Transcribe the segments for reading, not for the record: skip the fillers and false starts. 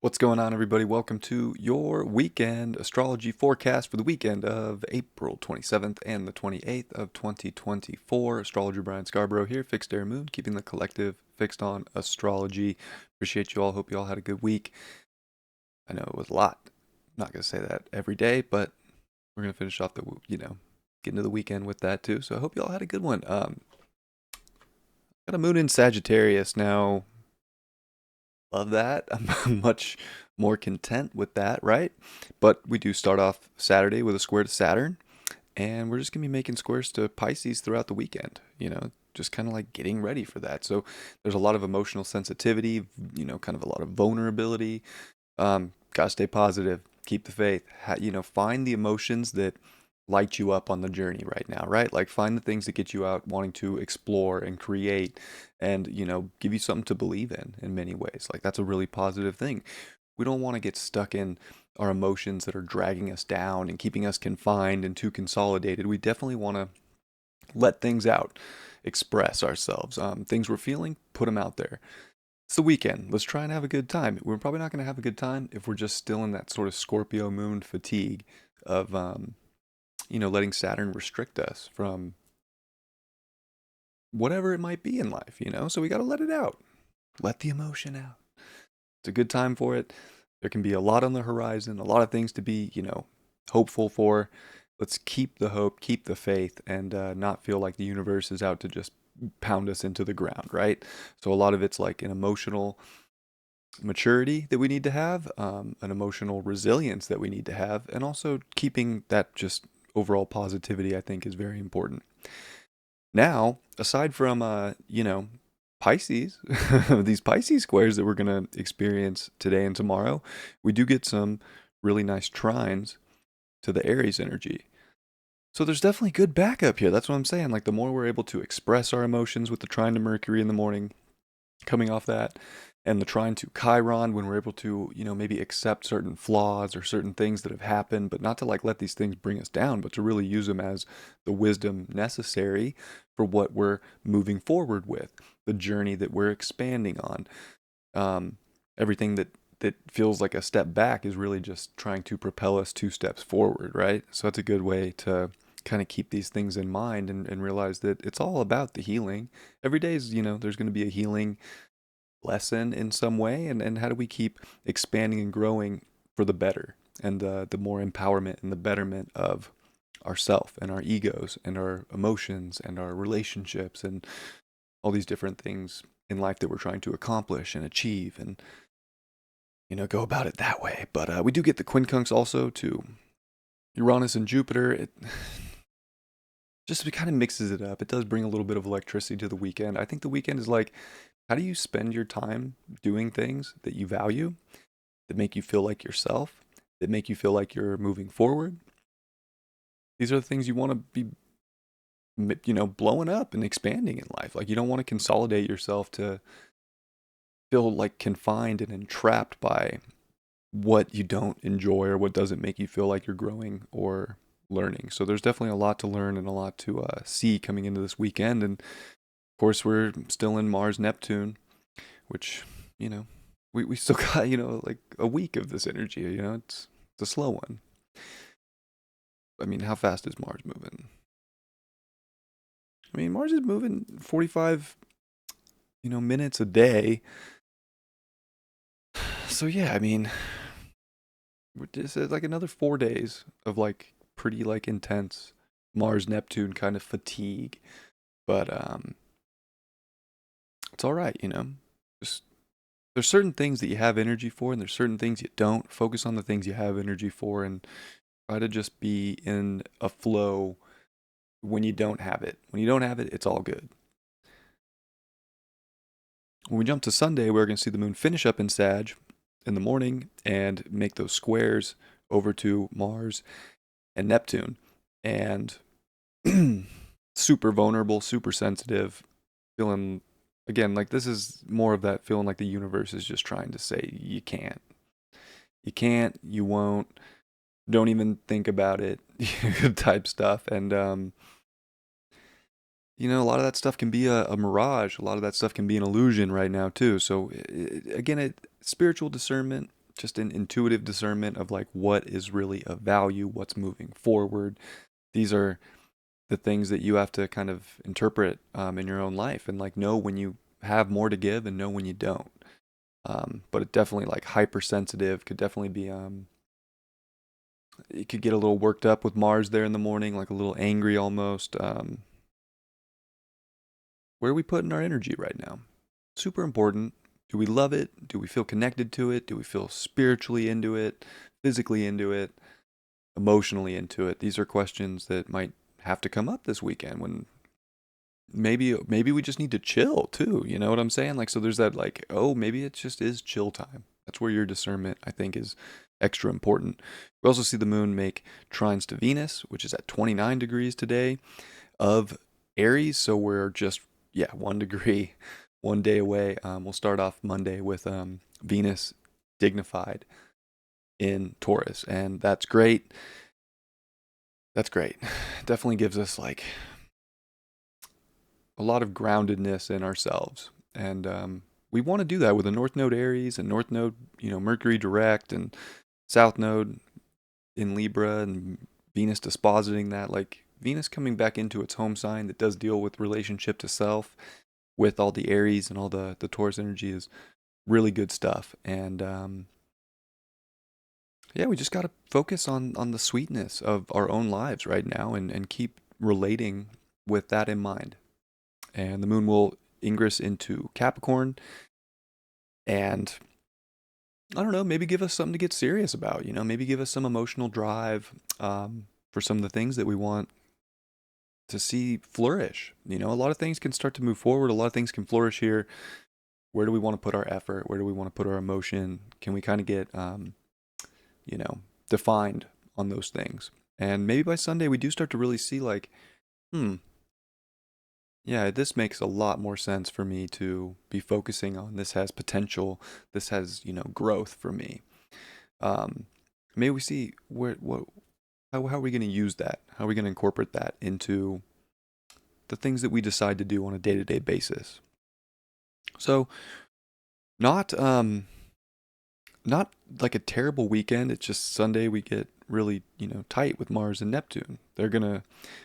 What's going on, everybody? Welcome to your weekend astrology forecast for the weekend of April 27th and the 28th of 2024. Astrologer Brian Scarborough here, Fixed Air Moon, keeping the collective fixed on astrology. Appreciate you all. Hope you all had a good week. I know it was a lot. I'm not going to say that every day, but we're going to finish off get into the weekend with that too. So I hope you all had a good one. Got a moon in Sagittarius now. Love that. I'm much more content with that, right? But we do start off Saturday with a square to Saturn, and we're just gonna be making squares to Pisces throughout the weekend, just kind of like getting ready for that. So there's a lot of emotional sensitivity, kind of a lot of vulnerability. Gotta stay positive, keep the faith. Find the emotions that light you up on the journey right now, right? Like find the things that get you out wanting to explore and create and, give you something to believe in many ways. Like that's a really positive thing. We don't want to get stuck in our emotions that are dragging us down and keeping us confined and too consolidated. We definitely want to let things out, express ourselves. Things we're feeling, put them out there. It's the weekend. Let's try and have a good time. We're probably not going to have a good time if we're just still in that sort of Scorpio moon fatigue of, letting Saturn restrict us from whatever it might be in life. So we got to let it out. Let the emotion out. It's a good time for it. There can be a lot on the horizon, a lot of things to be, hopeful for. Let's keep the hope, keep the faith, and not feel like the universe is out to just pound us into the ground, right? So a lot of it's like an emotional maturity that we need to have, an emotional resilience that we need to have, and also keeping that just overall positivity, I think, is very important. Now, aside from, Pisces, these Pisces squares that we're going to experience today and tomorrow, we do get some really nice trines to the Aries energy. So there's definitely good backup here. That's what I'm saying. Like the more we're able to express our emotions with the trine to Mercury in the morning, coming off that, and the trying to Chiron when we're able to, maybe accept certain flaws or certain things that have happened, but not to like let these things bring us down, but to really use them as the wisdom necessary for what we're moving forward with, the journey that we're expanding on. Everything that feels like a step back is really just trying to propel us 2 steps forward, right? So that's a good way to kind of keep these things in mind and realize that it's all about the healing. Every day is, there's going to be a healing lesson in some way, and how do we keep expanding and growing for the better and the more empowerment and the betterment of ourself and our egos and our emotions and our relationships and all these different things in life that we're trying to accomplish and achieve and go about it that way. But we do get the quincunx also to Uranus and Jupiter. It just kind of mixes it up. It does bring a little bit of electricity to the weekend. I think the weekend is like, how do you spend your time doing things that you value, that make you feel like yourself, that make you feel like you're moving forward? These are the things you want to be, blowing up and expanding in life. Like you don't want to consolidate yourself to feel like confined and entrapped by what you don't enjoy or what doesn't make you feel like you're growing or learning. So there's definitely a lot to learn and a lot to see coming into this weekend. And of course, we're still in Mars Neptune, which, we still got, like a week of this energy, it's a slow one. I mean, how fast is Mars moving? I mean, Mars is moving 45, minutes a day. So yeah, I mean, it's like another 4 days of like pretty like intense Mars Neptune kind of fatigue. But it's all right, Just there's certain things that you have energy for and there's certain things you don't. Focus on the things you have energy for and try to just be in a flow when you don't have it. When you don't have it, it's all good. When we jump to Sunday, we're going to see the moon finish up in Sag in the morning and make those squares over to Mars and Neptune. And super vulnerable, super sensitive, feeling again like this is more of that feeling like the universe is just trying to say you can't. You can't, you won't, don't even think about it type stuff. And a lot of that stuff can be a mirage. A lot of that stuff can be an illusion right now too. So again, spiritual discernment, just an intuitive discernment of like what is really of value, what's moving forward. These are the things that you have to kind of interpret in your own life and like know when you have more to give and know when you don't. But it definitely like hypersensitive could definitely be it could get a little worked up with Mars there in the morning, like a little angry almost. Where are we putting our energy right now? Super important. Do we love it? Do we feel connected to it? Do we feel spiritually into it, physically into it, emotionally into it? These are questions that might have to come up this weekend when maybe we just need to chill too. You know what I'm saying? Like, so there's that like, oh, maybe it just is chill time. That's where your discernment, I think, is extra important. We also see the moon make trines to Venus, which is at 29 degrees today of Aries. So we're just, yeah, 1 degree, 1 day away. We'll start off Monday with Venus dignified in Taurus, and that's great. That's great. Definitely gives us like a lot of groundedness in ourselves. And we want to do that with a North Node Aries and North Node, Mercury direct and South Node in Libra and Venus dispositing that. Like Venus coming back into its home sign that does deal with relationship to self with all the Aries and all the Taurus energy is really good stuff. And yeah, we just got to focus on the sweetness of our own lives right now and keep relating with that in mind. And the moon will ingress into Capricorn and I don't know, maybe give us something to get serious about, maybe give us some emotional drive for some of the things that we want to see flourish. A lot of things can start to move forward, a lot of things can flourish here. Where do we want to put our effort? Where do we want to put our emotion? Can we kind of get, defined on those things? And maybe by Sunday we do start to really see like, yeah, this makes a lot more sense for me to be focusing on. This has potential. This has, growth for me. Maybe we see how are we going to use that? How are we going to incorporate that into the things that we decide to do on a day-to-day basis? So, not not like a terrible weekend. It's just Sunday we get really, tight with Mars and Neptune. They're gonna,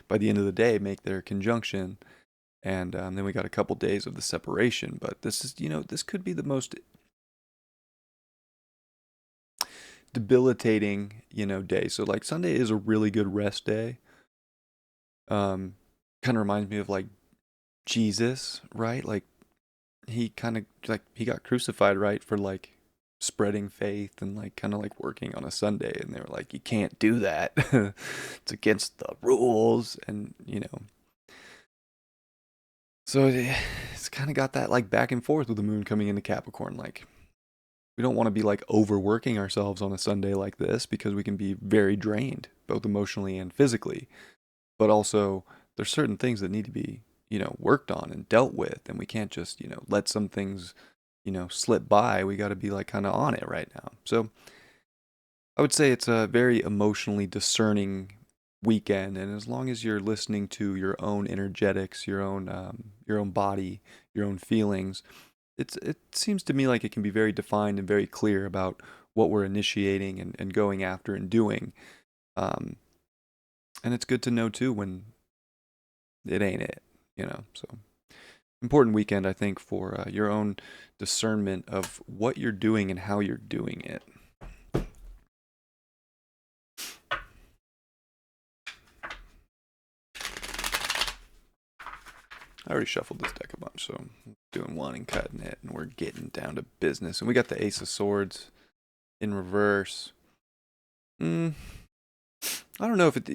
by the end of the day, make their conjunction. And then we got a couple days of the separation. But this is, this could be the most debilitating, day. So like Sunday is a really good rest day. Kind of reminds me of like Jesus, right? Like he kind of like he got crucified, right, for like spreading faith and like kind of like working on a Sunday, and they were like, you can't do that. It's against the rules, and so it's kind of got that like back and forth with the moon coming into Capricorn. Like we don't want to be like overworking ourselves on a Sunday like this because we can be very drained, both emotionally and physically. But also, there's certain things that need to be, worked on and dealt with, and we can't just, let some things, slip by. We got to be like kind of on it right now. So I would say it's a very emotionally discerning weekend, and as long as you're listening to your own energetics, your own body, your own feelings, it seems to me like it can be very defined and very clear about what we're initiating and going after and doing. Um, and it's good to know too when it ain't it, So important weekend, I think, for your own discernment of what you're doing and how you're doing it. I already shuffled this deck a bunch, so I'm doing one and cutting it, and we're getting down to business. And we got the Ace of Swords in reverse. I don't know if it,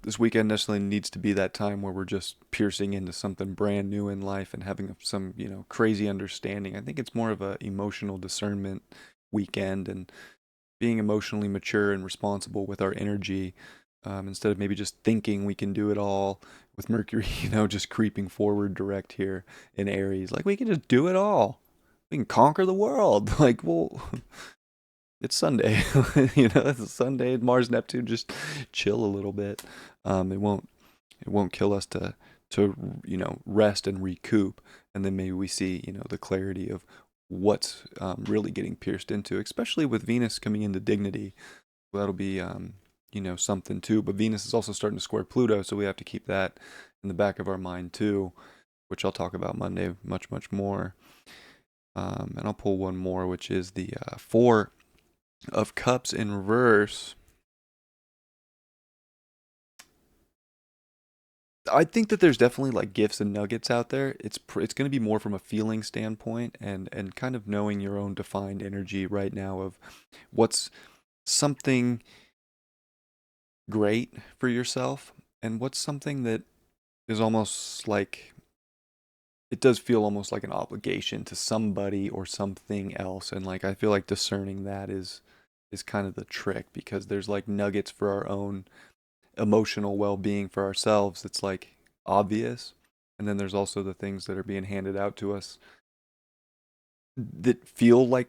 this weekend necessarily needs to be that time where we're just piercing into something brand new in life and having some, crazy understanding. I think it's more of a emotional discernment weekend and being emotionally mature and responsible with our energy, instead of maybe just thinking we can do it all with Mercury, just creeping forward direct here in Aries. Like we can just do it all. We can conquer the world. Like, well, it's Sunday, it's Sunday. Mars Neptune, just chill a little bit. It won't kill us to rest and recoup, and then maybe we see the clarity of what's really getting pierced into, especially with Venus coming into dignity. That'll be, something too. But Venus is also starting to square Pluto, so we have to keep that in the back of our mind too, which I'll talk about Monday much, much more. And I'll pull one more, which is the Four of Cups in reverse. I think that there's definitely like gifts and nuggets out there. It's going to be more from a feeling standpoint and kind of knowing your own defined energy right now of what's something great for yourself and what's something that is almost like it does feel almost like an obligation to somebody or something else. And like I feel like discerning that is kind of the trick, because there's like nuggets for our own emotional well-being for ourselves. It's like obvious, and then there's also the things that are being handed out to us that feel like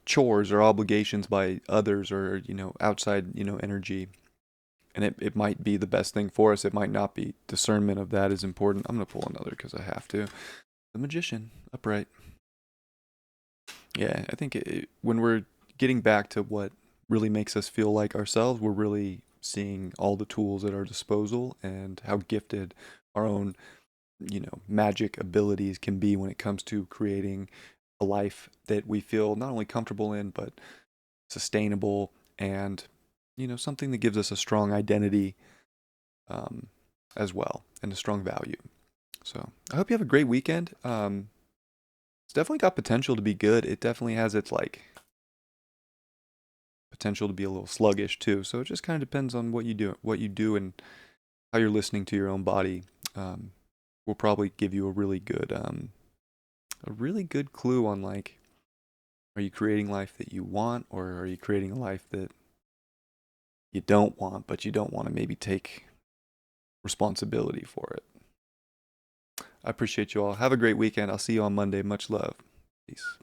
chores or obligations by others, or outside energy. And it might be the best thing for us, it might not be. Discernment of that is important. I'm going to pull another because I have to. The Magician, upright. Yeah, I think when we're getting back to what really makes us feel like ourselves, we're really seeing all the tools at our disposal and how gifted our own, magic abilities can be when it comes to creating a life that we feel not only comfortable in, but sustainable, and, something that gives us a strong identity um, as well, and a strong value. So I hope you have a great weekend. It's definitely got potential to be good. It definitely has its like potential to be a little sluggish too. So it just kind of depends on what you do, and how you're listening to your own body. Will probably give you a really good clue on like, are you creating life that you want, or are you creating a life that you don't want, but you don't want to maybe take responsibility for it. I appreciate you all. Have a great weekend. I'll see you on Monday. Much love. Peace.